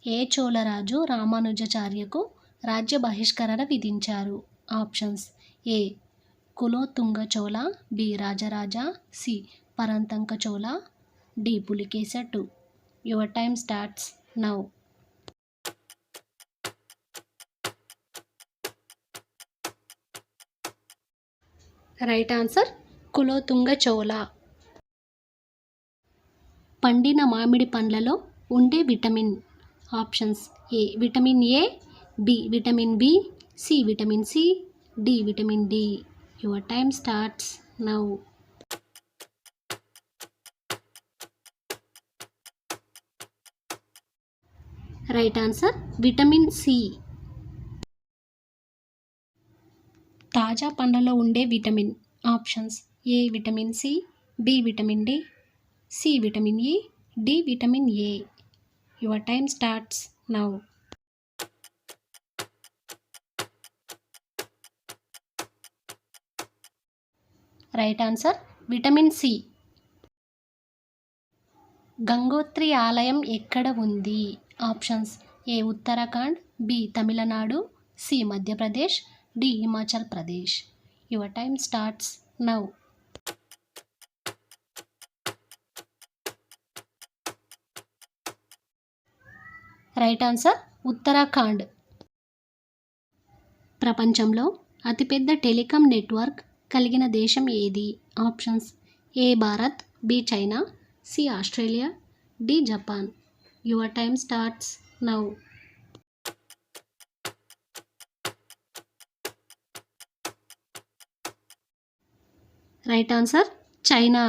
ఏ చోళరాజు రామానుజాచార్యకు రాజ్య బహిష్కరణ విధించారు? Options: A Kulothunga Chola, B Rajaraja, C Paranthaka Chola, D Pulakeshi two. Your time starts now. Right answer Kulothunga Chola. పండిన మామిడి పండ్లలో ఉండే vitamin. Options: A vitamin A, B vitamin B, C vitamin C, D vitamin D. Your time starts now. Right answer vitamin C. తాజా పండ్లలో ఉండే vitamin. Options: A vitamin C, B vitamin D, C vitamin E, D vitamin A. Your time starts now. Right answer vitamin C. Gangotri ఆలయం ఎక్కడ ఉంది? Options: A Uttarakhand, B Tamil Nadu, C Madhya Pradesh, D Himachal Pradesh. Your time starts now. Right answer Uttarakhand. ప్రపంచంలో అతిపెద్ద telecom network కలిగిన దేశం ఏది? Options: A Bharat, B China, C Australia, D Japan. Your time starts now. Right answer China.